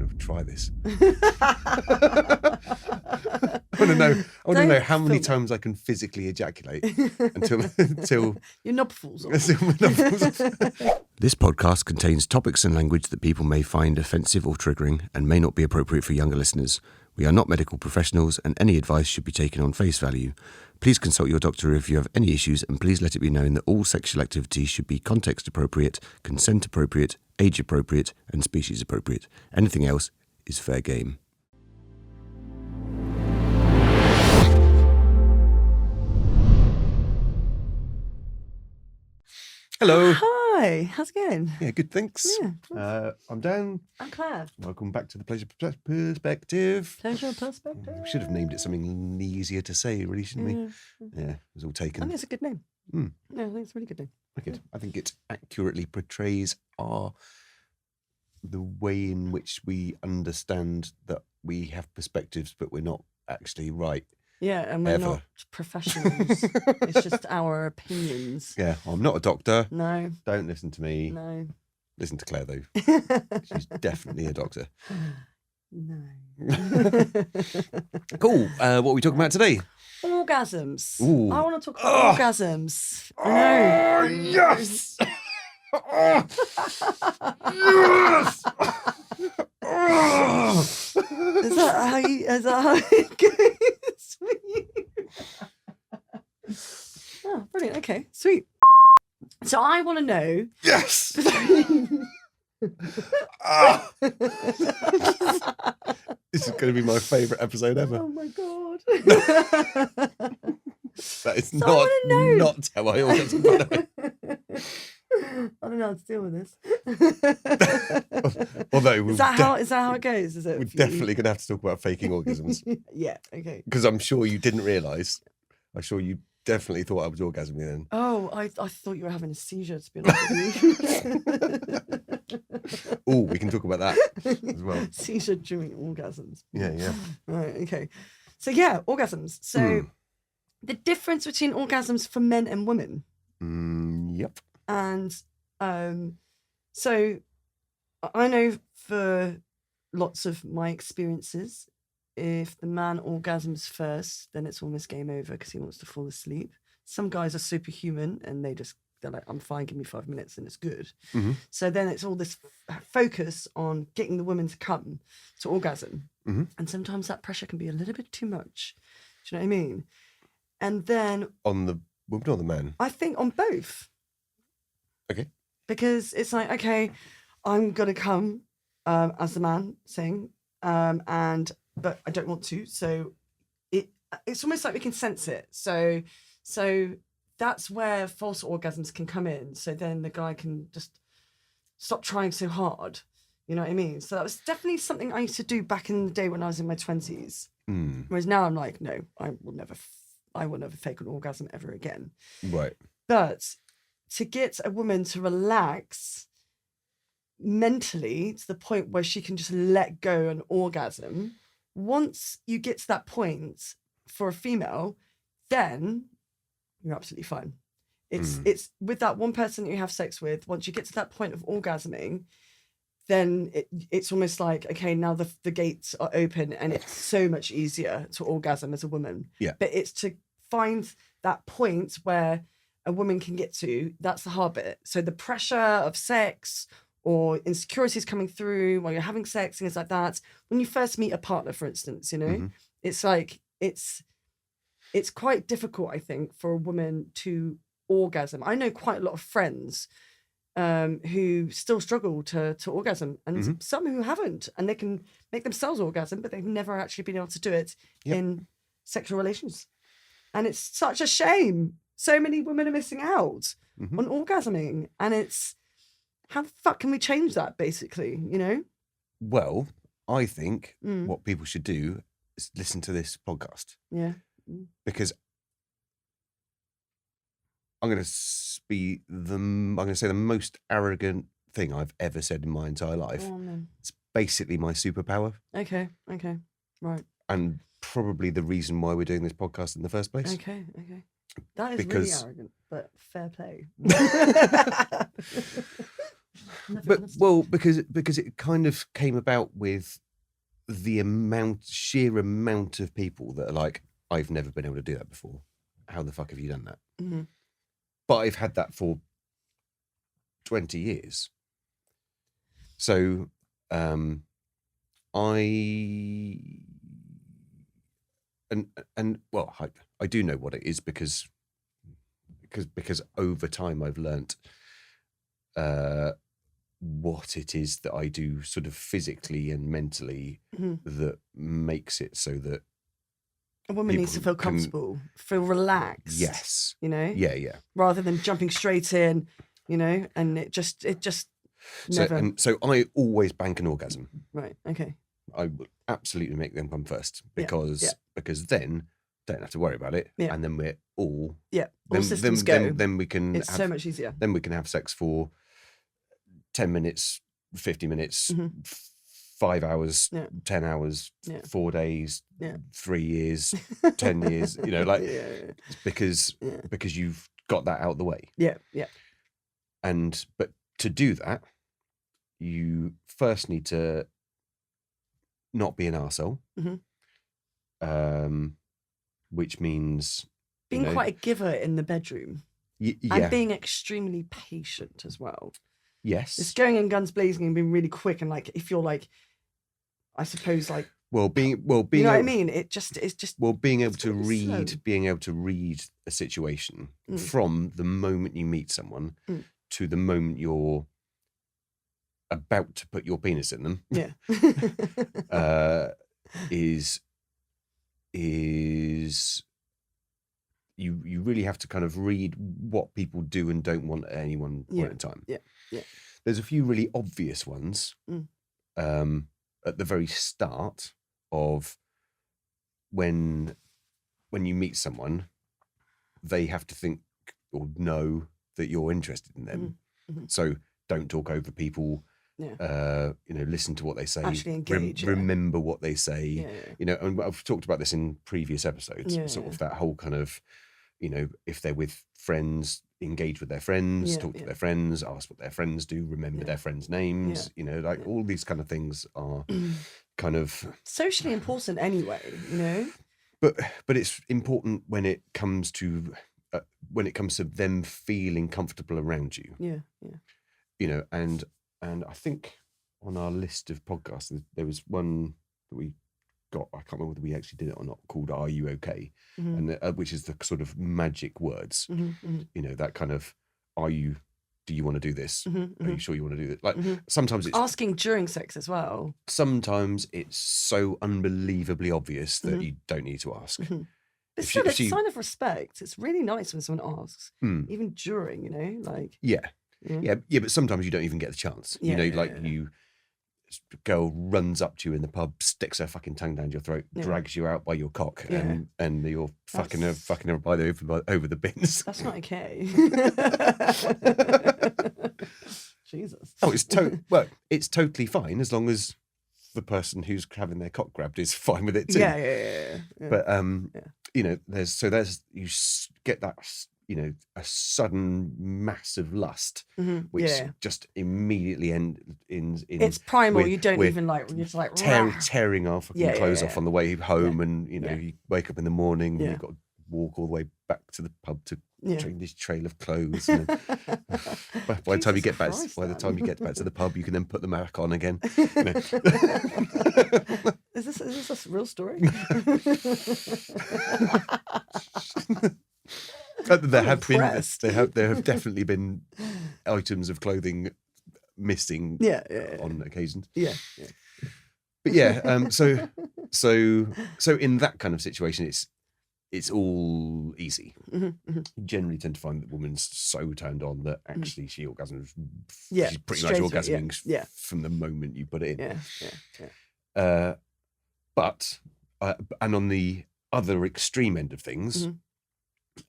to try this. I want to know how many times I can physically ejaculate until your knob falls off. This podcast contains topics and language that people may find offensive or triggering and may not be appropriate for younger listeners. We are not medical professionals and any advice should be taken on face value. Please consult your doctor if you have any issues, and please let it be known that all sexual activity should be context appropriate, consent appropriate, age appropriate and species appropriate. Anything else is fair game. Hello. Hi, how's it going? Yeah, good, thanks. Yeah. I'm Dan. I'm Claire. Welcome back to the Pleasure Perspective. Pleasure Perspective. We should have named it something easier to say, really, shouldn't we? Yeah, it was all taken. I think it's a good name. Mm. No, I think it's a really good name. Okay. I think it accurately portrays the way in which we understand that we have perspectives, but we're not actually right. Yeah, and we're not professionals. It's just our opinions. Yeah, I'm not a doctor. No. Don't listen to me. No. Listen to Claire, though. She's definitely a doctor. No. Cool. What are we talking about today? Orgasms. Ooh. I want to talk about orgasms. I know. Yes! Yes! Is that how it goes for you? Oh, brilliant. Okay, sweet. So I want to know. Yes! This is going to be my favourite episode ever. Oh my god. That is So not how I orgasm. I don't know how to deal with this. Although is that how it goes? Is it? We're definitely going to have to talk about faking orgasms. Yeah. Okay. Because I'm sure you didn't realise. I'm sure you definitely thought I was orgasming then. Oh, I thought you were having a seizure, to be honest with you. Oh, we can talk about that as well. Seizure during orgasms. Yeah. Right. Okay. So yeah, orgasms. So the difference between orgasms for men and women. Yep. And so I know for lots of my experiences, if the man orgasms first, then it's almost game over because he wants to fall asleep. Some guys are superhuman and they're like, I'm fine, give me 5 minutes and it's good. Mm-hmm. So then it's all this focus on getting the woman to come to orgasm. Mm-hmm. And sometimes that pressure can be a little bit too much. Do you know what I mean? And then... On the woman or the man? I think on both. Okay. Because it's like, okay, I'm going to come as the man saying, but I don't want to. So it's almost like we can sense it. So that's where false orgasms can come in. So then the guy can just stop trying so hard. You know what I mean? So that was definitely something I used to do back in the day when I was in my 20s. Whereas now I'm like, no, I will never fake an orgasm ever again. Right. But to get a woman to relax mentally to the point where she can just let go an orgasm, once you get to that point for a female, then you're absolutely fine. It's with that one person that you have sex with, once you get to that point of orgasming, then it's almost like, okay, now the gates are open and it's so much easier to orgasm as a woman. Yeah. But it's to find that point where a woman can get to, that's the hard bit. So the pressure of sex or insecurities coming through while you're having sex, things like that. When you first meet a partner, for instance, it's like, it's quite difficult, I think, for a woman to orgasm. I know quite a lot of friends who still struggle to orgasm and some who haven't, and they can make themselves orgasm, but they've never actually been able to do it in sexual relations. And it's such a shame. So many women are missing out on orgasming. And it's, how the fuck can we change that, basically, you know? Well, I think what people should do is listen to this podcast. Yeah. Because I'm going to say the most arrogant thing I've ever said in my entire life. Oh, man. It's basically my superpower. Okay. Right. And probably the reason why we're doing this podcast in the first place. Okay. That is Because... really arrogant, but fair play. Because it kind of came about with the sheer amount of people that are like, I've never been able to do that before. How the fuck have you done that? Mm-hmm. But I've had that for 20 years. So I do know what it is because over time I've learnt what it is that I do sort of physically and mentally that makes it so that a woman needs to feel comfortable, feel relaxed. Yes. You know? Yeah. Rather than jumping straight in, you know, and it just never. So I always bank an orgasm. Right. Okay. I will absolutely make them come first because then don't have to worry about it, and then we're all all systems go. Then we can. It's so much easier. Then we can have sex for 10 minutes, 50 minutes, 5 hours, 10 hours, 4 days, 3 years, 10 years. You know, like because you've got that out of the way. Yeah. But to do that, you first need to not be an arsehole. Which means being quite a giver in the bedroom, and being extremely patient as well. Yes, it's going in guns blazing and being really quick, and like if you're like, I suppose like being you know what I mean. It's just being able to read a situation from the moment you meet someone to the moment you're about to put your penis in them. Is you really have to kind of read what people do and don't want at any one point in time. Yeah. There's a few really obvious ones at the very start of when you meet someone, they have to think or know that you're interested in them. So don't talk over people. Listen to what they say. Actually engage. Remember what they say. You know, and I've talked about this in previous episodes. Sort of that whole kind of, you know, if they're with friends, engage with their friends, talk to their friends, ask what their friends do, remember their friends' names. You know, like all these kind of things are kind of socially important anyway. You know, but it's important when it comes to them feeling comfortable around you. Yeah. You know, and I think on our list of podcasts, there was one that we got, I can't remember whether we actually did it or not, called Are You Okay? And which is the sort of magic words, you know, that kind of, do you want to do this? Are you sure you want to do this? Like sometimes it's asking during sex as well. Sometimes it's so unbelievably obvious that you don't need to ask. It's still a sign of respect. It's really nice when someone asks, even during, you know, like. Yeah, but sometimes you don't even get the chance. Girl runs up to you in the pub, sticks her fucking tongue down your throat, drags you out by your cock, and you're fucking her by over the bins. That's not okay. Jesus. Oh, it's totally fine as long as the person who's having their cock grabbed is fine with it too. Yeah. But you know, there's you get that, you know, a sudden massive lust, which just immediately ends in it's primal. You don't even like, you're just like tearing our fucking clothes off on the way home, and you know, you wake up in the morning, and you've got to walk all the way back to the pub to train this trail of clothes. And by the time you get back to the pub, you can then put them back on again. You know. Is this a real story? There have definitely been items of clothing missing on occasions. Yeah. But yeah, so in that kind of situation, it's all easy. You generally tend to find that woman's so turned on that actually she orgasms. She's pretty much orgasming from the moment you put it in. But and on the other extreme end of things,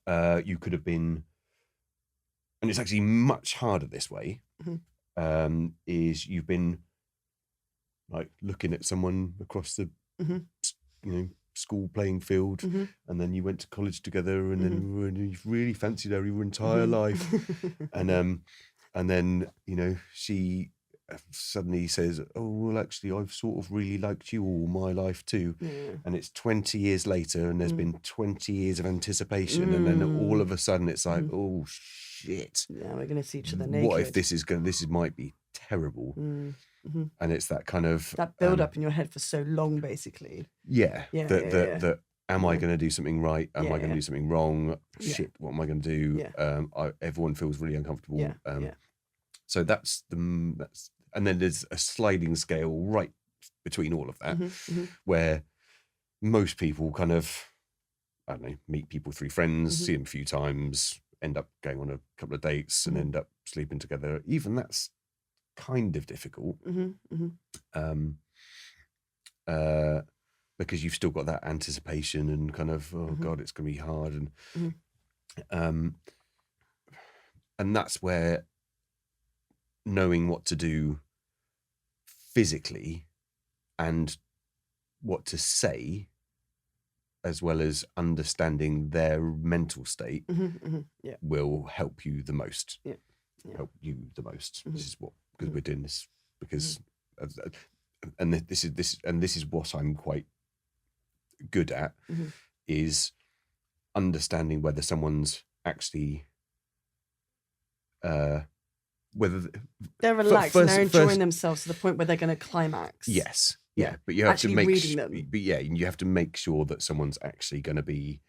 you could have been, and it's actually much harder this way, is you've been like looking at someone across the you know, school playing field, and then you went to college together, and then you've really fancied her your entire life, and And then, she suddenly says, oh, well, actually, I've sort of really liked you all my life too. Yeah. And it's 20 years later and there's been 20 years of anticipation. And then all of a sudden it's like, oh, shit. Yeah, we're going to see each other naked. What if this might be terrible? And it's that kind of... that build up in your head for so long, basically. Yeah. That am I going to do something right? Am I going to yeah. do something wrong? Shit, what am I going to do? Yeah. Everyone feels really uncomfortable. Yeah. So that's and then there's a sliding scale right between all of that, where most people kind of, I don't know, meet people through friends, see them a few times, end up going on a couple of dates and end up sleeping together. Even that's kind of difficult. Because you've still got that anticipation and kind of, oh God, it's going to be hard. And that's where knowing what to do physically and what to say, as well as understanding their mental state, will help you the most. Help you the most. This is what, because we're doing this because and this is what I'm quite good at, is understanding whether someone's actually whether they're relaxed and they're enjoying themselves to the point where they're going to climax. Yes. Yeah. But you have actually to make reading them. But yeah, you have to make sure that someone's actually going to be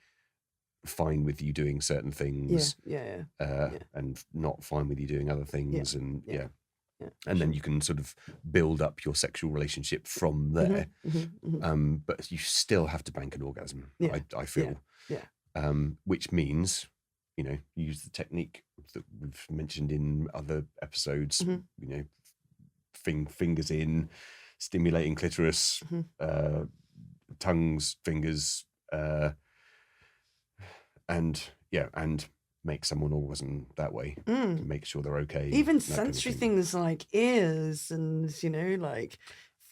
fine with you doing certain things. And not fine with you doing other things. And and then you can sort of build up your sexual relationship from there. But you still have to bank an orgasm, I feel. Which means, use the technique that we've mentioned in other episodes, fingers in, stimulating clitoris, tongues, fingers, and make someone orgasm that way to make sure they're okay. Even sensory things like ears and, like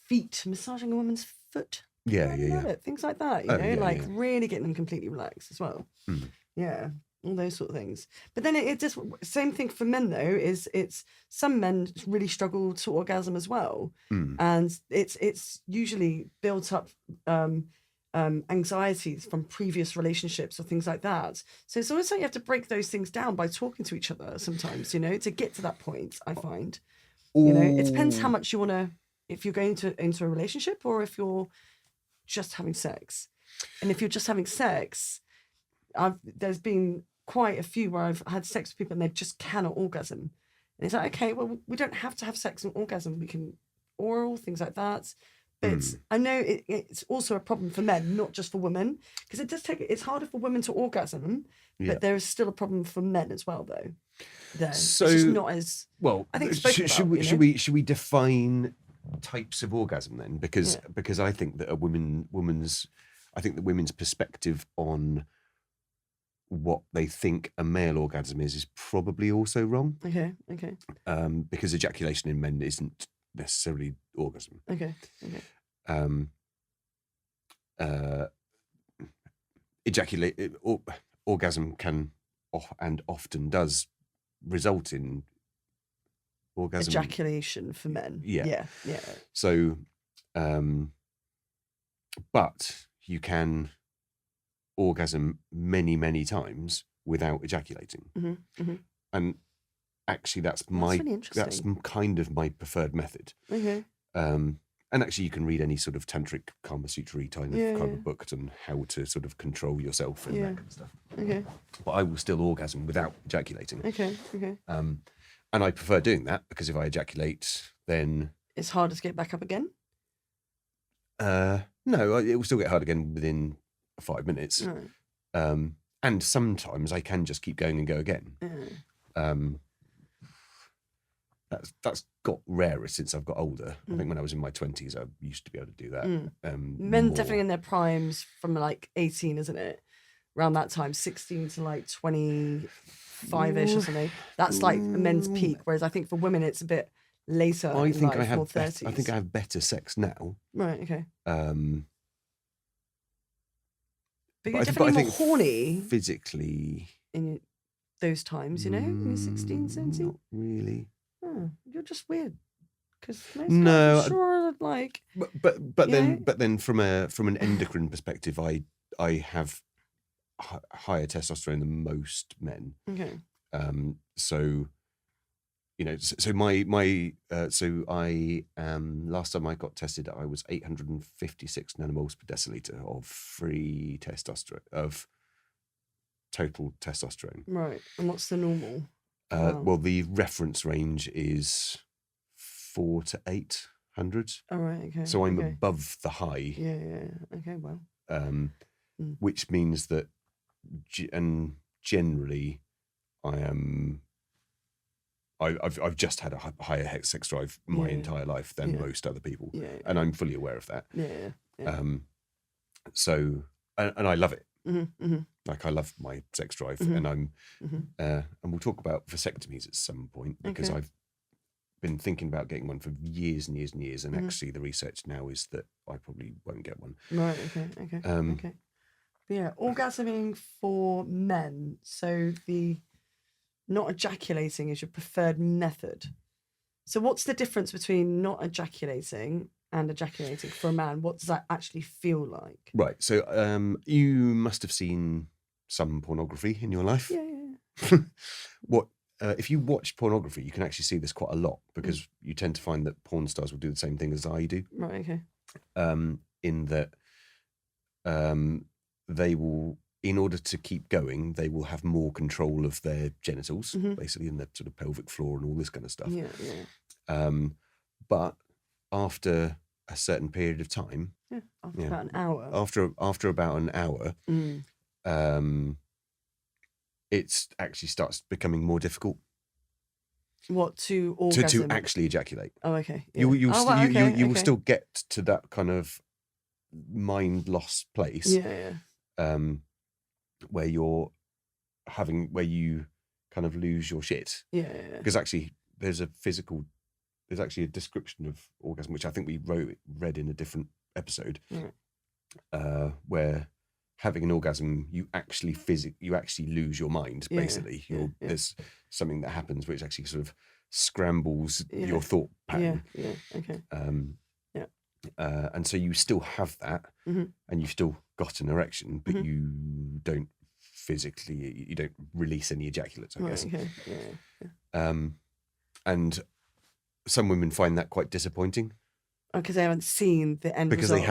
feet, massaging a woman's foot. Things like that, really getting them completely relaxed as well. Yeah, all those sort of things. But then it just, same thing for men though, is it's some men really struggle to orgasm as well. And it's usually built up anxieties from previous relationships or things like that. So it's always like you have to break those things down by talking to each other sometimes, to get to that point, I find. It depends how much you want to, if you're going into a relationship or if you're just having sex. And if you're just having sex, there's been quite a few where I've had sex with people and they just cannot orgasm. And it's like, okay, well, we don't have to have sex and orgasm. We can oral, things like that. But I know it's also a problem for men, not just for women, because it's harder for women to orgasm, but there is still a problem for men as well, though. So it's just not as well. I think should we define types of orgasm then? Because I think that women's perspective on what they think a male orgasm is probably also wrong. Okay. Because ejaculation in men isn't necessarily orgasm. Orgasm can and often does result in orgasm. Ejaculation for men. Yeah. So, but you can orgasm many, many times without ejaculating. And actually that's really that's kind of my preferred method. And actually you can read any sort of tantric Kama Sutra kind of book on how to sort of control yourself and that kind of stuff. But I will still orgasm without ejaculating. And I prefer doing that because if I ejaculate, then it's harder to get back up again. No, it will still get hard again within 5 minutes. And sometimes I can just keep going and go again. That's got rarer since I've got older. I think when I was in my 20s, I used to be able to do that. Men definitely in their primes from like 18, isn't it? Around that time, 16 to like 25-ish or something. That's like a men's peak. Whereas I think for women, it's a bit later. I think I have 30s. I think I have better sex now. Right. Okay. But you're definitely more horny physically. those times, you know, when you're 16, 17? Not really. Oh, you're just weird. Because most No, guys, I'm sure, like... But then from an endocrine perspective, I have higher testosterone than most men. Okay. So, you know, so I last time I got tested, I was 856 nanomoles per deciliter of free testosterone, of total testosterone. Right. And what's the normal? Well, the reference range is 400 to 800. Oh, right. Okay. So I'm above the high. Yeah. Okay. Well. Which means that, and generally, I've just had a higher sex drive my entire life than most other people, and I'm fully aware of that. Yeah. So, and I love it. Like, I love my sex drive, and I'm, and we'll talk about vasectomies at some point, because I've been thinking about getting one for years and years and years, and actually the research now is that I probably won't get one. Right. Okay. Okay. But yeah, orgasming for men. So the not ejaculating is your preferred method. So what's the difference between not ejaculating and ejaculating for a man? What does that actually feel like? Right. So you must have seen some pornography in your life. Yeah. If you watch pornography, you can actually see this quite a lot, because you tend to find that porn stars will do the same thing as I do. Right. Okay. In that they will, in order to keep going, they will have more control of their genitals, basically, and the sort of pelvic floor and all this kind of stuff. Yeah. But after a certain period of time, after about an hour. After about an hour, it actually starts becoming more difficult. What, to orgasm? To actually ejaculate. Oh, okay. Yeah. You will still get to that kind of mind lost place. Yeah. Where you kind of lose your shit. Yeah. Because actually there's actually a description of orgasm, which I think we read in a different episode, where having an orgasm, you actually lose your mind, basically. There's something that happens which actually sort of scrambles your thought pattern. Yeah. Okay. And so you still have that, and you've still got an erection, but you don't release any ejaculates, I guess. Okay. Yeah. And some women find that quite disappointing. Because they haven't seen the end result. Because they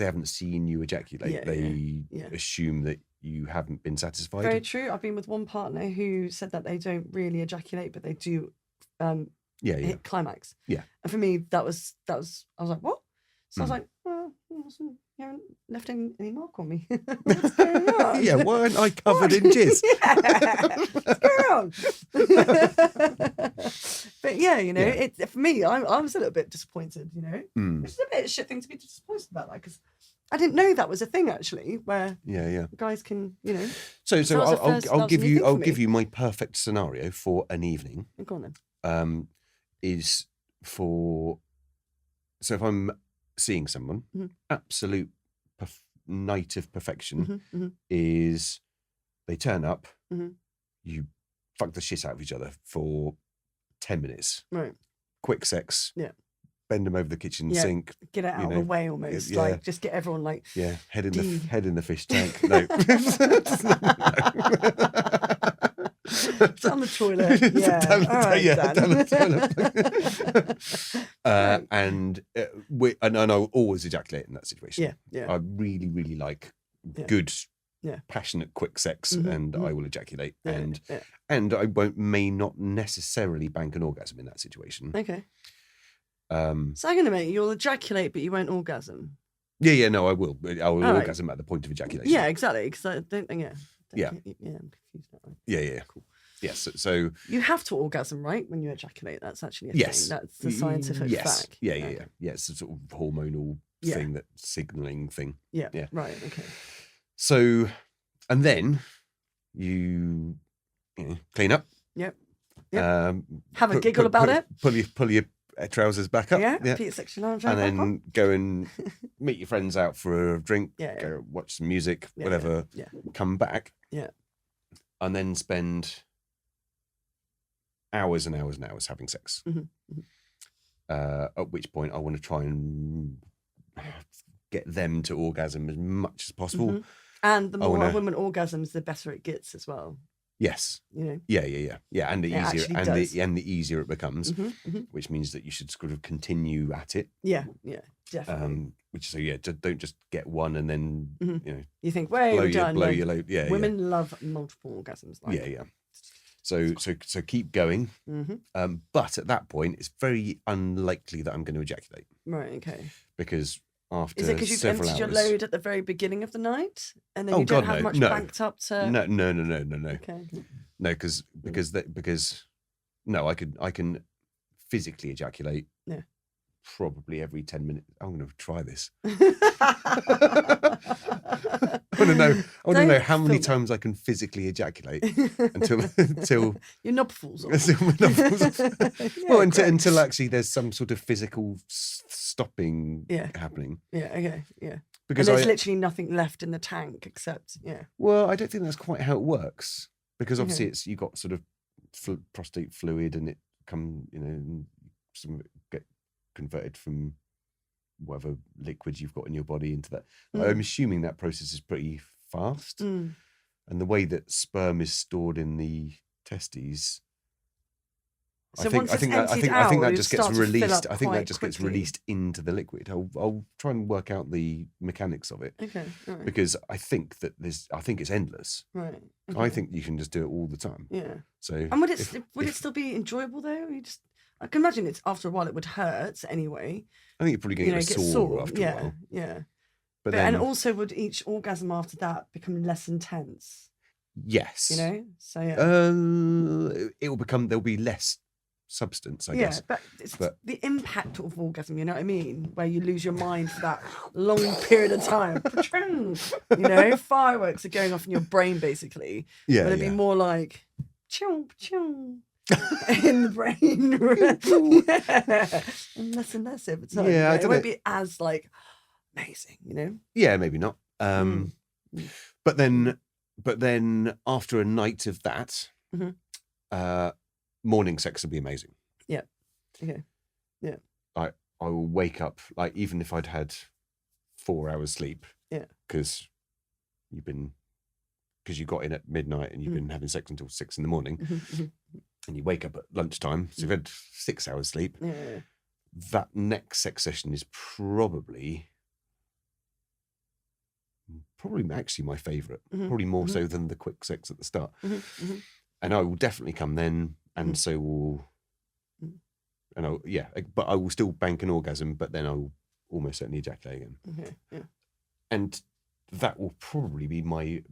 haven't seen you ejaculate. They assume that you haven't been satisfied. Very true. I've been with one partner who said that they don't really ejaculate, but they do hit climax. Yeah. And for me, that was I was like, what? So I was like, well, you haven't left any mark on me. What's going on? Yeah, why aren't I covered in jizz? What's going on? But yeah, you know, for me, I was a little bit disappointed, you know. Which is a bit of a shit thing to be disappointed about, like, because I didn't know that was a thing, actually, where guys can, you know. So I'll give you my perfect scenario for an evening. Go on then. Is for, so if I'm seeing someone, absolute night of perfection is they turn up, you fuck the shit out of each other for 10 minutes. Right. Quick sex. Yeah. Bend them over the kitchen sink. Get it out of the way almost. Like, just get everyone like... Yeah, head in the fish tank. No. Down the toilet. Yeah. Down the toilet. And I'll always ejaculate in that situation. Yeah. I really, really like good, passionate, quick sex, and I will ejaculate. And I may not necessarily bank an orgasm in that situation. Okay. So hang on a minute, you'll ejaculate, but you won't orgasm. Yeah, no, I will. I will orgasm at the point of ejaculation. Yeah, exactly. Because I don't think, I'm confused now. Yeah. Cool. Yes, so you have to orgasm, right, when you ejaculate. That's actually a thing. That's the scientific fact. Yeah. It's a sort of hormonal thing, that signalling thing. Yeah. Right. Okay. So, and then you clean up. Yep. Have a giggle about it. Pull your trousers back up. Yeah. Put your sexy lingerie and back then on. go and meet your friends out for a drink. Yeah. Go watch some music, whatever. Yeah. Come back. Yeah. and then spend hours and hours and hours having sex. At which point I want to try and get them to orgasm as much as possible. And the more a woman orgasms, the better it gets as well. Yes. You know. Yeah. And the easier it becomes, which means that you should sort of continue at it. Yeah, definitely. Don't just get one and then you think, we're done. Blow your load. Yeah. Women love multiple orgasms. Yeah. So keep going. But at that point, it's very unlikely that I'm going to ejaculate. Right. Okay. Because after is it because you've emptied your load at the very beginning of the night, and then you don't have much banked up to? No. Okay. No, because I can physically ejaculate. Yeah. Probably every 10 minutes. I'm going to try this. I want to know how many times I can physically ejaculate until your knob falls off. Until actually there's some sort of physical stopping happening. Yeah. Okay. Yeah. Because there's literally nothing left in the tank except Well, I don't think that's quite how it works, because obviously you've got sort of prostate fluid, and it some of it get converted from whatever liquid you've got in your body into that. I'm assuming that process is pretty fast, and the way that sperm is stored in the testes, I think that just gets released. I think that just gets released into the liquid. I'll try and work out the mechanics of it. Okay, right. Because I think it's endless. Right. Okay. I think you can just do it all the time. Yeah. So, and would it still be enjoyable though? I can imagine it's after a while it would hurt anyway. I think you're probably going to get sore after a while. Yeah. But then, and also would each orgasm after that become less intense? Yes. So yeah. There'll be less substance, I guess. But it's the impact of orgasm, you know what I mean? Where you lose your mind for that long period of time. Fireworks are going off in your brain basically. Yeah. But it'd be more like chomp chomp. In the brain, and less over time. Yeah, it won't be as amazing, Yeah, maybe not. But then after a night of that, morning sex will be amazing. Yeah. Okay. Yeah. I will wake up even if I'd had 4 hours sleep. Yeah. Because you got in at midnight and you've been having sex until 6 a.m. And you wake up at lunchtime, so you've had 6 hours sleep. Yeah. That next sex session is probably actually my favourite. Probably more so than the quick sex at the start. And I will definitely come then, and so will. And but I will still bank an orgasm, but then I will almost certainly ejaculate again. Okay. Yeah. And that will probably be my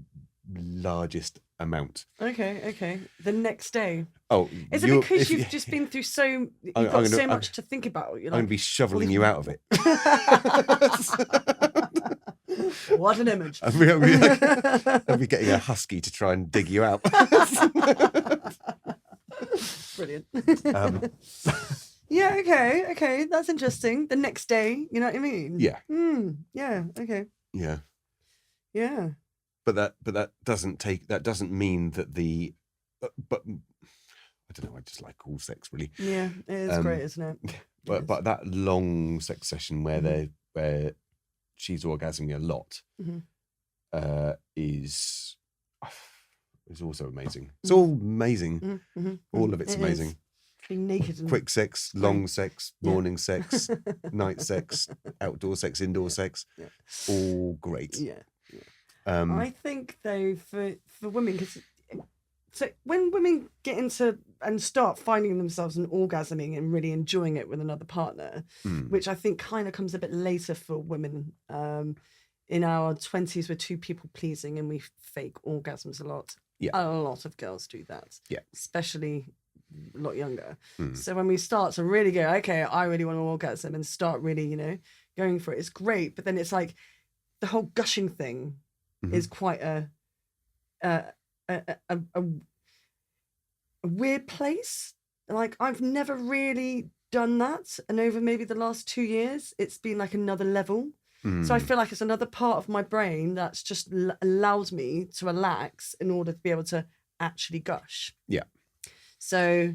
largest amount. Okay. The next day. Oh, is it because you've just been through so much to think about? I'm going to be shoveling you out of it. What an image! I'll be getting a husky to try and dig you out. Brilliant. Yeah. Okay. That's interesting. The next day, you know what I mean? Yeah. Yeah. Okay. Yeah. Yeah. But that doesn't mean that but I don't know. I just like all sex really. Yeah, it is great, isn't it? But that long sex session where she's orgasming a lot is also amazing. It's all amazing. All of it's amazing. Being naked and quick sex, long sex, morning sex, night sex, outdoor sex, indoor sex, all great. Yeah. I think though for women, so when women get into and start finding themselves and orgasming and really enjoying it with another partner, which I think kind of comes a bit later for women, in our 20s, we're too people pleasing and we fake orgasms a lot. Yeah. A lot of girls do that. Yeah. Especially a lot younger. So when we start to really go, okay, I really want to orgasm and start really, going for it, it's great. But then it's like the whole gushing thing is quite a weird place. Like I've never really done that. And over maybe the last 2 years, it's been like another level. So I feel like it's another part of my brain that's just allows me to relax in order to be able to actually gush. Yeah. So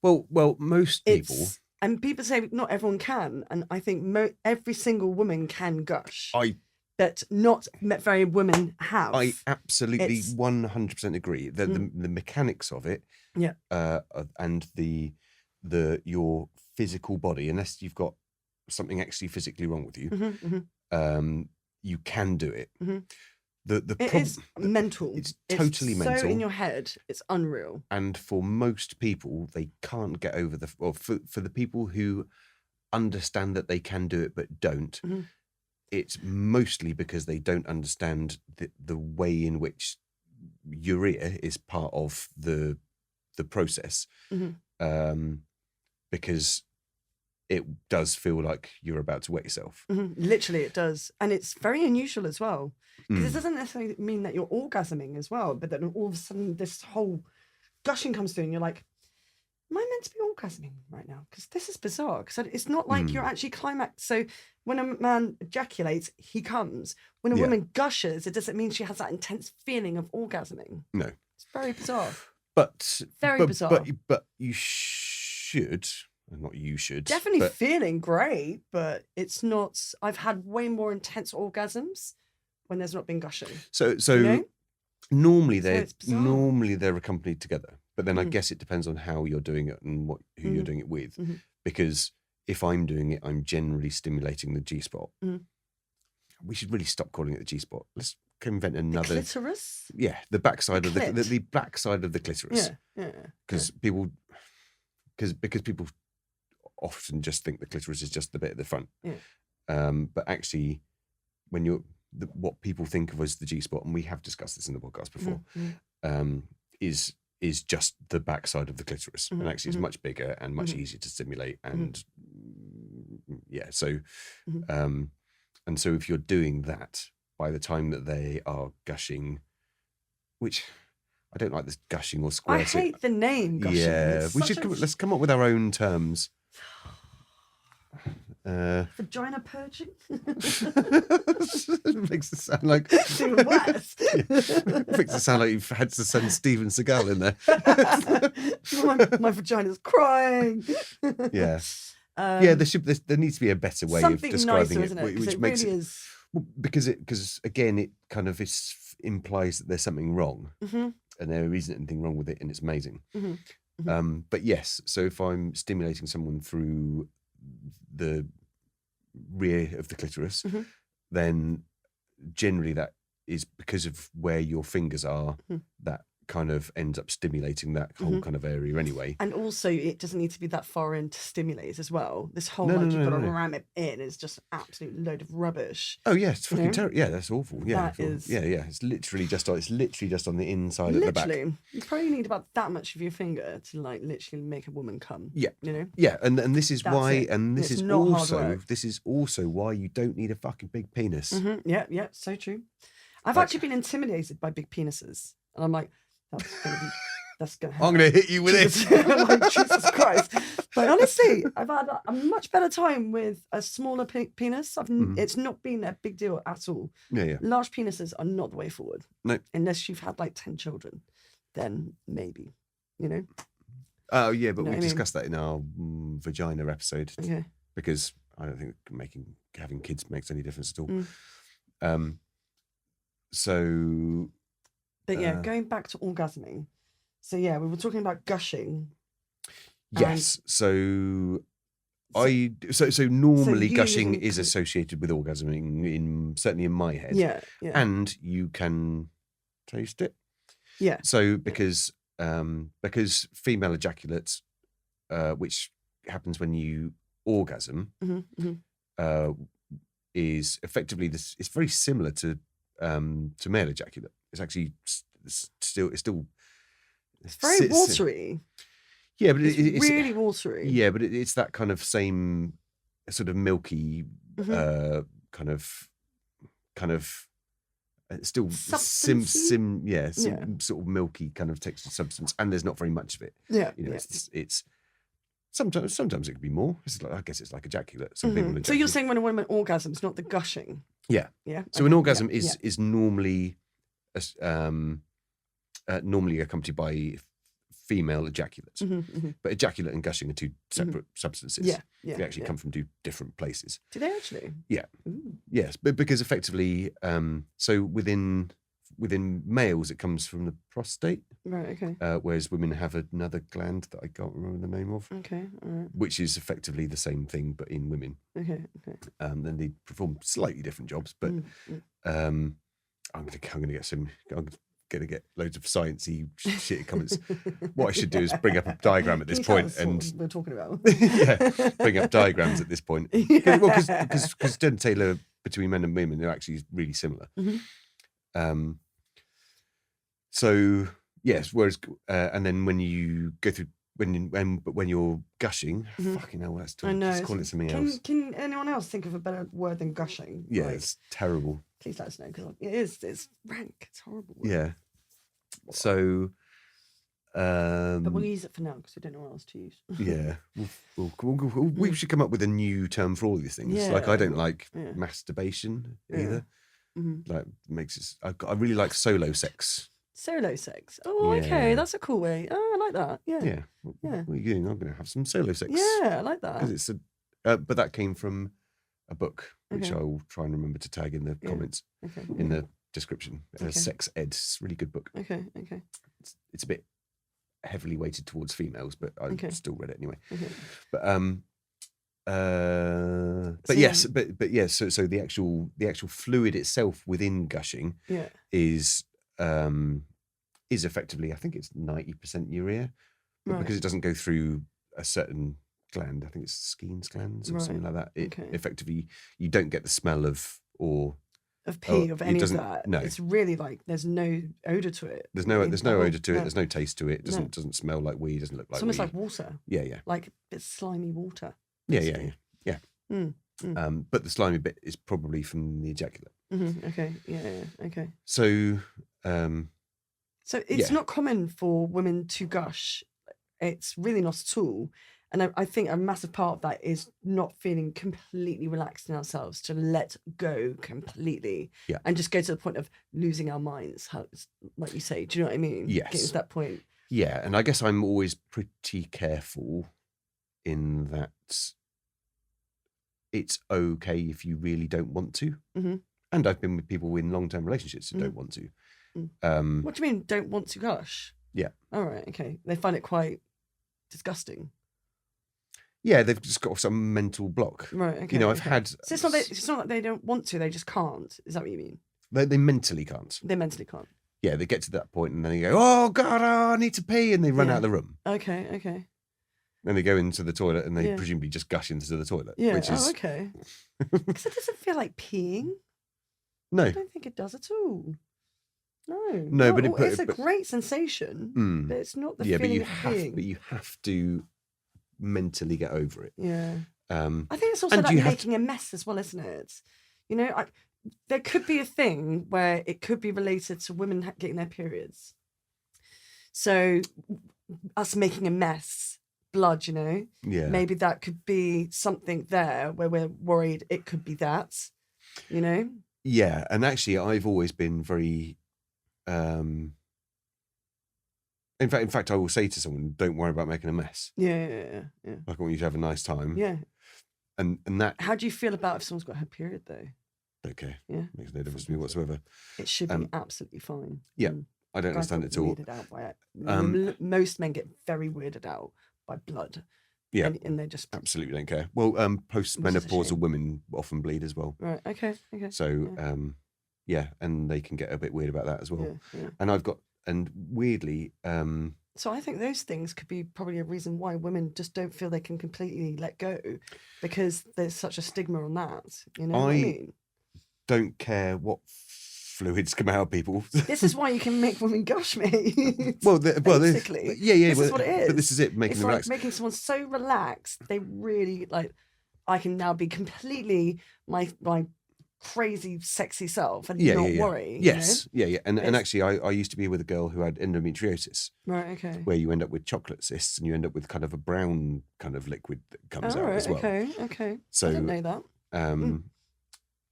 well, most people. And people say not everyone can, and I think every single woman can gush. That not very women have. I absolutely 100% agree. The mechanics of it, and your physical body, unless you've got something actually physically wrong with you, you can do it. It's mental. It's totally mental. So in your head, it's unreal. And for most people, they can't get over for the people who understand that they can do it but don't. It's mostly because they don't understand the way in which urea is part of the process, because it does feel like you're about to wet yourself. Literally, it does, and it's very unusual as well, because it doesn't necessarily mean that you're orgasming as well, but then all of a sudden this whole gushing comes through, and you're like, am I meant to be orgasming right now? Because this is bizarre. Because it's not like you're actually climaxed. So when a man ejaculates, he comes. When a woman gushes, it doesn't mean she has that intense feeling of orgasming. No, it's very bizarre. But bizarre. But you should. Not you should. Definitely feeling great, but it's not. I've had way more intense orgasms when there's not been gushing. So you know? normally they're accompanied together. But then I guess it depends on how you're doing it and who you're doing it with. Because if I'm doing it, I'm generally stimulating the G-spot. We should really stop calling it the G-spot. Let's invent another. The clitoris? Yeah, the backside of the backside of the clitoris. Yeah. Because people often just think the clitoris is just the bit at the front. But actually, when what people think of as the G-spot, and we have discussed this in the podcast before, is just the backside of the clitoris, and actually it's much bigger and much easier to stimulate, and and so if you're doing that, by the time that they are gushing, which I don't like this gushing or squirting. I hate the name gushing. Yeah, let's come up with our own terms. Vagina purging. Makes it sound like even worse. Makes it sound like you've had to send Steven Seagal in there. my vagina's crying. Yeah. There needs to be a better way of describing nicer, it, which makes really it is. because again it kind of implies that there's something wrong, and there isn't anything wrong with it, and it's amazing. But yes, so if I'm stimulating someone through the rear of the clitoris, then generally that is because of where your fingers are, that kind of ends up stimulating that whole kind of area anyway. And also it doesn't need to be that far in to stimulate as well. This whole you've got to ram it in is just an absolute load of rubbish. Oh yeah, it's fucking terrible. Yeah, that's awful. Yeah, that is... yeah. It's literally just on the inside at the back. You probably need about that much of your finger to like literally make a woman come. Yeah, you know. Yeah, and this is that's why, it. and this is also why you don't need a fucking big penis. Yeah, so true. I've actually been intimidated by big penises, and I'm like, that's gonna happen. I'm gonna hit you with it. Like, Jesus Christ. But honestly, I've had a much better time with a smaller penis. It's not been a big deal at all. Yeah. Large penises are not the way forward. No. Unless you've had like 10 children, then maybe, you know. Oh yeah, but we discussed that in our vagina episode. Okay. Because I don't think having kids makes any difference at all. But yeah, going back to orgasming. So yeah, we were talking about gushing. Yes. So normally gushing is associated with orgasming certainly in my head. Yeah. And you can taste it. Yeah. So because female ejaculates, which happens when you orgasm, is effectively this. It's very similar to male ejaculate. It's actually still. It's very watery. Yeah, but it's really watery. Yeah, but it's that kind of same sort of milky kind of still sort of milky kind of textured substance, and there's not very much of it. Yeah, it's sometimes it could be more. I guess it's like ejaculate. Some people ejaculate. So you're saying when a woman orgasms, not the gushing. Yeah. Yeah. So an orgasm is normally normally accompanied by female ejaculate. But ejaculate and gushing are two separate substances. Yeah. They actually come from two different places. Do they actually? Yeah. Ooh. Yes, but because effectively, so within males, it comes from the prostate. Right, okay. Whereas women have another gland that I can't remember the name of. Okay, all right. Which is effectively the same thing, but in women. Okay. Then they perform slightly different jobs, but I'm gonna get loads of sciencey shit comments. What I should do is bring up a diagram at this point, and what we're talking about. bring up diagrams at this point. Because genitalia between men and women are actually really similar. So yes, whereas and then when you go through when you're gushing, fucking hell, let's call it something else. Can anyone else think of a better word than gushing? Yeah, it's terrible. Please let us know, because it's rank. It's horrible. Yeah. So, but we'll use it for now because we don't know what else to use. Yeah, we should come up with a new term for all these things. Yeah. Like I don't like masturbation either. Like makes it. I really like solo sex. Solo sex. Oh, okay, that's a cool way. Oh, I like that. Yeah. What are you doing? I'm going to have some solo sex. Yeah, I like that. Because it's but that came from a book, which I will try and remember to tag in the comments, in the description. Sex Ed. It's a really good book. Okay. It's a bit heavily weighted towards females, but I still read it anyway. But yes, but yes. So the actual fluid itself within gushing is effectively, I think it's 90% urea, but because it doesn't go through a certain gland, I think it's Skene's glands or something like that. It effectively, you don't get the smell of pee, of any of that. No, it's really like there's no odor to it. There's no odor to it. There's no taste to it. It doesn't smell like weed. Doesn't look like. It's almost weed. like water. Yeah. Like it's slimy water. Yeah. But the slimy bit is probably from the ejaculate. Okay. Yeah. Okay. So. So it's not common for women to gush. It's really not at all. And I think a massive part of that is not feeling completely relaxed in ourselves, to let go completely and just go to the point of losing our minds, like you say. Do you know what I mean? Yes. Getting to that point. Yeah, and I guess I'm always pretty careful in that it's okay if you really don't want to. And I've been with people in long-term relationships who don't want to. What do you mean, don't want to gush? Yeah. All right, okay. They find it quite disgusting. Yeah, they've just got some mental block. Right, okay. You know, I've had... So it's not that they don't want to, they just can't. Is that what you mean? They mentally can't. They mentally can't. Yeah, they get to that point and then they go, oh, God, I need to pee, and they run out of the room. Okay. Then they go into the toilet and they presumably just gush into the toilet. Yeah, which is... okay. Because it doesn't feel like peeing. No. I don't think it does at all. No, but it's a great sensation, but it's not the feeling of peeing. But you have to mentally get over it. Yeah. I think it's also like making a mess as well, isn't it? You know, there could be a thing where it could be related to women getting their periods. So us making a mess, blood, you know, maybe that could be something there where we're worried it could be that, you know? Yeah, and actually I've always been very... In fact, I will say to someone, "Don't worry about making a mess." Yeah. Like, I want you to have a nice time. Yeah. And that. How do you feel about if someone's got her period though? Okay. Yeah. Makes no difference to me whatsoever. It should be absolutely fine. Yeah. I don't understand it at all. Weirded out by it. Most men get very weirded out by blood. Yeah. And they just absolutely don't care. Well, postmenopausal women often bleed as well. Right. Okay. So, and they can get a bit weird about that as well. Yeah. And weirdly, so I think those things could be probably a reason why women just don't feel they can completely let go, because there's such a stigma on that. You know what I mean? Don't care what fluids come out of people. This is why you can make women gush, mate. Basically, this is what it is. But this is it, making them relax. Making someone so relaxed, they really I can now be completely my crazy sexy self and not worry. Yes, you know? And actually I used to be with a girl who had endometriosis. Right, okay. Where you end up with chocolate cysts and you end up with kind of a brown kind of liquid that comes out as well. Okay. So I didn't know that.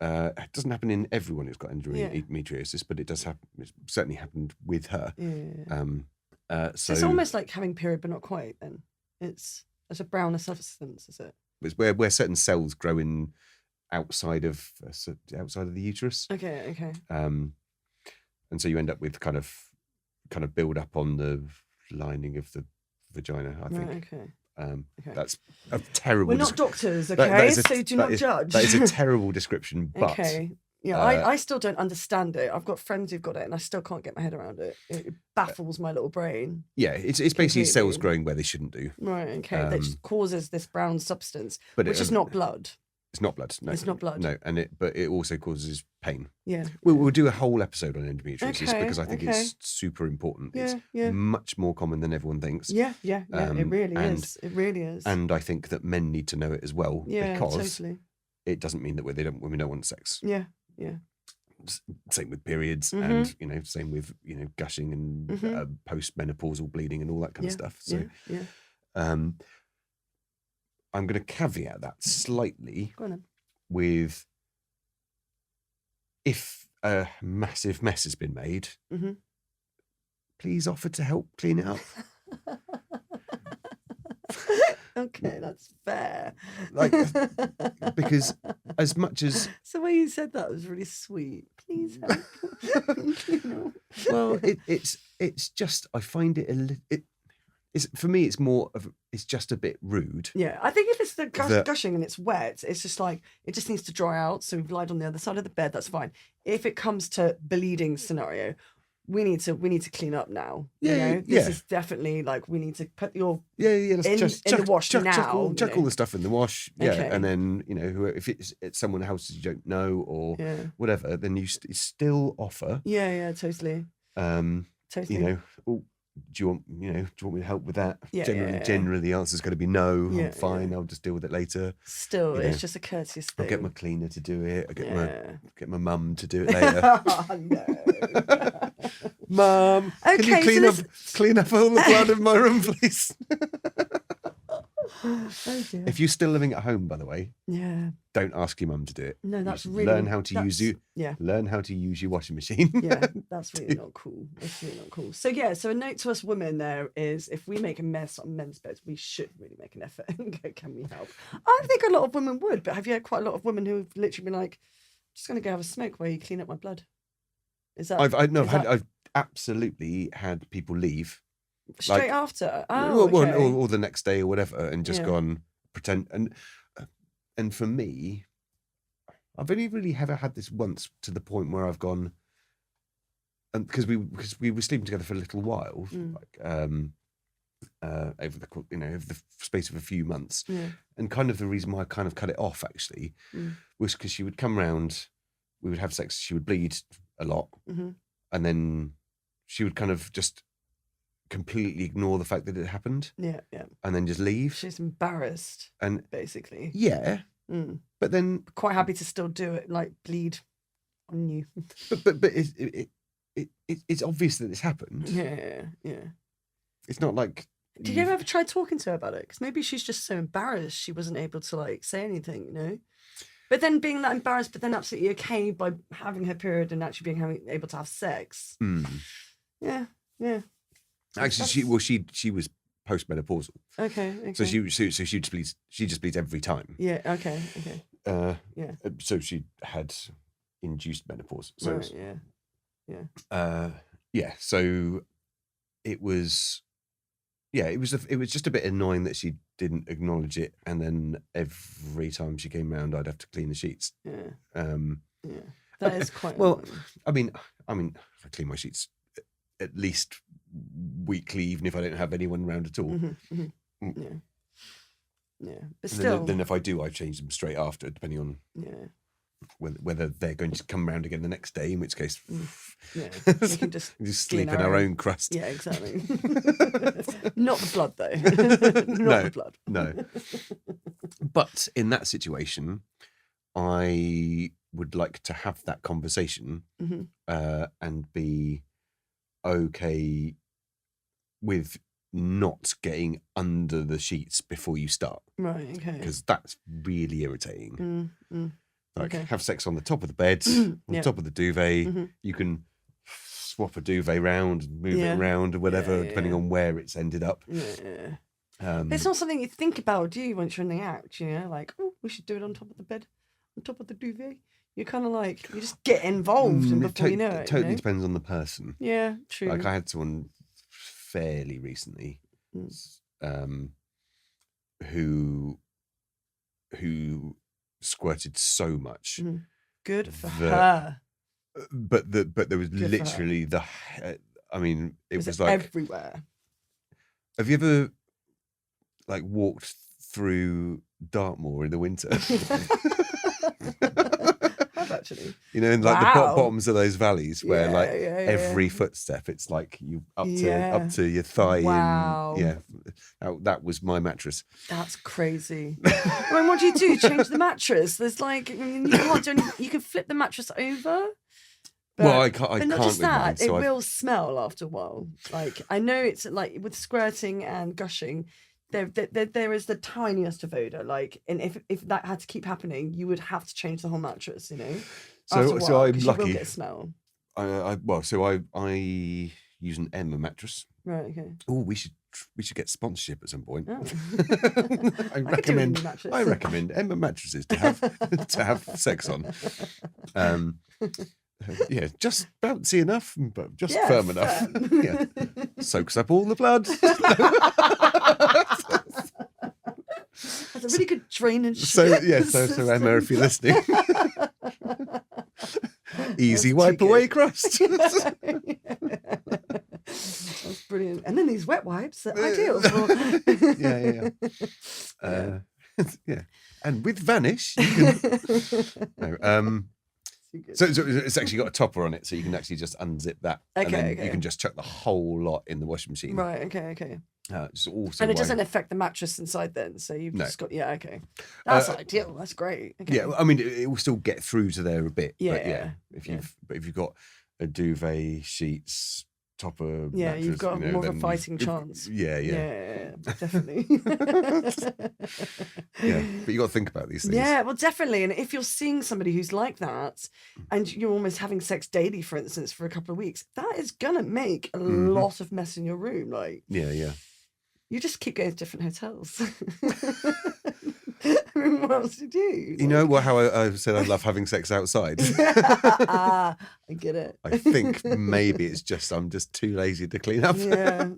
It doesn't happen in everyone who's got endometriosis, but it does happen. It's certainly happened with her. So it's almost like having period, but not quite. Then it's a browner substance, is it? It's where certain cells grow in outside of the uterus. Okay. And so you end up with kind of build up on the lining of the vagina, I think. Right, okay. That's a terrible. We're not doctors, okay? So do not judge. That is a terrible description. But okay. Yeah, I still don't understand it. I've got friends who've got it, and I still can't get my head around it. It baffles my little brain. Yeah, it's basically cells growing where they shouldn't do. Right. Okay. That just causes this brown substance, but which is not blood. It's not blood. No, it's not blood. No, but it also causes pain. Yeah. We'll do a whole episode on endometriosis because I think it's super important. It's much more common than everyone thinks. Yeah. It really is. It really is. And I think that men need to know it as well because totally. It doesn't mean that women don't want sex. Yeah. Same with periods, and same with gushing and postmenopausal bleeding and all that kind of stuff. So, I'm going to caveat that slightly with if a massive mess has been made, please offer to help clean it up. Okay, that's fair. Because as much as the way you said that was really sweet. Please help. Well, it's just I find it a little. It's for me. It's more of it's just a bit rude. Yeah, I think if it's the gushing and it's wet, it's just like it just needs to dry out. So we've lied on the other side of the bed. That's fine. If it comes to bleeding scenario, we need to clean up now. This is definitely like we need to put your in the wash now. Chuck all the stuff in the wash. Okay. And then if it's someone else you don't know or whatever, then you still offer. Yeah, totally. Totally. Do you want me to help with that? Yeah, generally the answer's going to be no. I'm fine. I'll just deal with it later. Still, it's just a courteous thing. I'll get my cleaner to do it. I'll get my mum to do it later. Oh, no. Mum, can you clean up all the blood in my room, please? Oh, dear. If you're still living at home, by the way, don't ask your mum to do it. No, that's really learn how to use your washing machine. Yeah, that's really not cool. That's really not cool. So so a note to us women there is if we make a mess on men's beds, we should really make an effort and go, can we help? I think a lot of women would, but have you had quite a lot of women who've literally been like, just going to go have a smoke while you clean up my blood? Is that? I've absolutely had people leave. Straight after? Or the next day or whatever, and just gone pretend. And for me, I've only really ever had this once to the point where I've gone, and because we were sleeping together for a little while, over the space of a few months, and kind of the reason why I kind of cut it off actually was because she would come round, we would have sex, she would bleed a lot, and then she would kind of just completely ignore the fact that it happened. Yeah. And then just leave. She's embarrassed. And basically. Yeah. But then quite happy to still do it, like bleed on you. but it's obvious that it's happened. Yeah. It's not like Did you ever try talking to her about it? Because maybe she's just so embarrassed she wasn't able to like say anything, But then being that embarrassed, but then absolutely okay by having her period and actually being able to have sex. Yeah. Actually, she was postmenopausal. Okay. So she just bleeds every time. Yeah. Okay. So she had induced menopause. So right, So it was. Yeah, it was just a bit annoying that she didn't acknowledge it, and then every time she came round, I'd have to clean the sheets. That is quite well. Annoying. I mean, I clean my sheets at least weekly, even if I don't have anyone around at all. But still, then if I do, I change them straight after, depending on whether they're going to come round again the next day, in which case we can just sleep in our own crust. Yeah, exactly. Not the blood though. Not the blood. No. But in that situation, I would like to have that conversation and be okay with not getting under the sheets before you start. Right, okay. Because that's really irritating. Like Okay. have sex on the top of the bed, on Yeah. top of the duvet. Mhm. You can swap a duvet round and move Yeah. it around or whatever, Yeah, depending yeah. on where it's ended up. Yeah. Um, It's not something you think about, do you, once you're in the act? You know, like, oh, we should do it on top of the bed, on top of the duvet. You're kind of like, you just get involved, and before you know it, totally you know? depends on the person. Yeah, true. Like I had someone fairly recently who squirted so much. Good for that- her. But there was Good for her. literally I mean, it was like everywhere. Have you ever like walked through Dartmoor in the winter? I've actually. You know, in like the bottoms of those valleys where every footstep, it's like you up to your thigh. Wow. That was my mattress. That's crazy. I mean, what do? Change the mattress? There's like, I mean, you can't do anything. You can flip the mattress over. Well, I can't. But not can't just with mine, that, so it will smell after a while. Like, I know it's like with squirting and gushing, there is the tiniest of odor. Like, and if that had to keep happening, you would have to change the whole mattress. You know. So I'm lucky. lucky. You will get a smell. I use an Emma mattress. Right. Okay. Oh, we should get sponsorship at some point. Oh. I recommend Emma mattresses to have sex on. Yeah, just bouncy enough, but just firm enough. Yeah, soaks up all the blood. That's a really good drainage. So Emma, if you're listening, easy wipe away crust. That's brilliant. And then these wet wipes are ideal for. Yeah. And with Vanish, you can. So it's actually got a topper on it, so you can actually just unzip that, and then you can just chuck the whole lot in the washing machine. Right. Okay. It's also and it doesn't affect the mattress inside then, so you've just got okay. That's ideal. That's great. Okay. Yeah, I mean it will still get through to there a bit. Yeah. But if you've got a duvet, sheets, topper, mattress, you've got more of a fighting chance. Yeah, definitely. Yeah, but you got to think about these things. Yeah, well, definitely. And if you're seeing somebody who's like that, and you're almost having sex daily, for instance, for a couple of weeks, that is gonna make a lot of mess in your room. Like, yeah. You just keep going to different hotels. I mean, what else do you do? You know how I said I love having sex outside? I get it. I think maybe it's just I'm just too lazy to clean up. Yeah.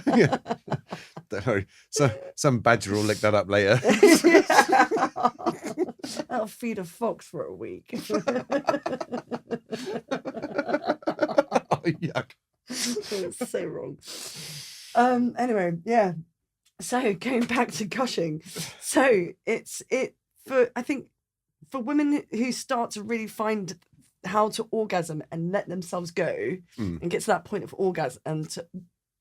Yeah. Don't worry. So some badger will lick that up later. That'll feed a fox for a week. Oh, yuck. It's so wrong. Anyway, yeah. So going back to gushing, so I think for women who start to really find how to orgasm and let themselves go and get to that point of orgasm and to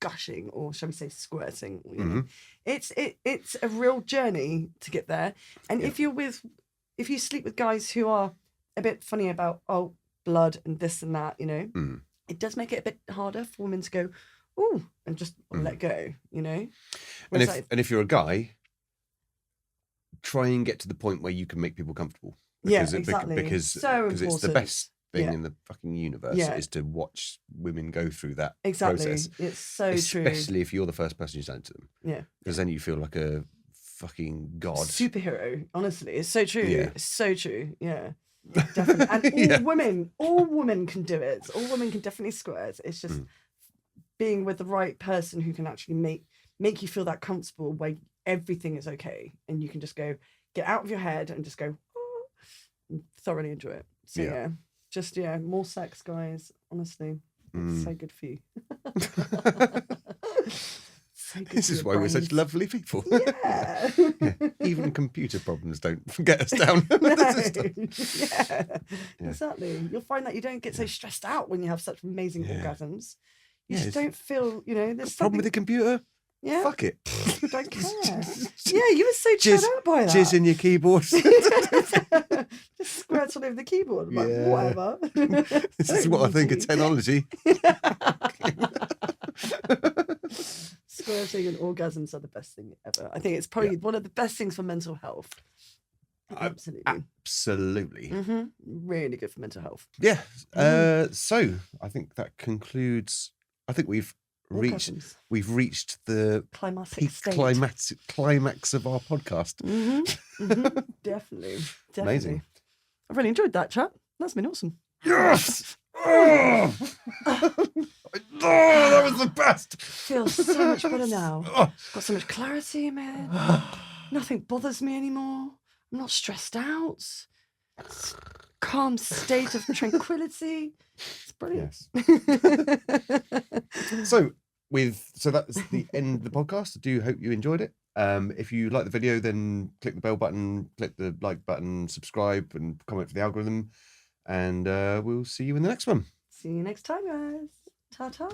gushing, or shall we say squirting, you know, it's a real journey to get there. And if you sleep with guys who are a bit funny about blood and this and that, you know, it does make it a bit harder for women to go, ooh, and just let go, you know? And if you're a guy, try and get to the point where you can make people comfortable. Because exactly. Because it's the best thing in the fucking universe is to watch women go through that process. It's so true. Especially if you're the first person who's done it to them. Yeah. Because then you feel like a fucking god. Superhero, honestly. It's so true. Yeah. It's so true. Yeah. Definitely. And all women can do it. All women can definitely squirt. It's just being with the right person who can actually make you feel that comfortable where everything is okay and you can just go get out of your head and just go and thoroughly enjoy it. So more sex, guys. Honestly, it's so good for you. This is why we're such lovely people. Yeah. Even computer problems don't get us down. Exactly. You'll find that you don't get so stressed out when you have such amazing orgasms. You just don't feel, there's problem with the computer. Yeah. Fuck it. You don't care. You were so chilled out by that. Jizz in your keyboard. Just squirt all over the keyboard. Like, whatever. This is what I think of technology. Squirting and orgasms are the best thing ever. I think it's probably one of the best things for mental health. Absolutely. Absolutely. Really good for mental health. Yeah. So I think that concludes. I think we've reached the climatic peak state. climax of our podcast. Definitely. Amazing. I've really enjoyed that chat. That's been awesome. Yes. Oh, that was the best. Feels so much better now. Got so much clarity in my head. Nothing bothers me anymore. I'm not stressed out. It's a calm state of tranquility. It's brilliant. Yes. So that's the end of the podcast. I do hope you enjoyed it. If you like the video, then click the bell button, click the like button, subscribe, and comment for the algorithm. And we'll see you in the next one. See you next time, guys. Ta-ta.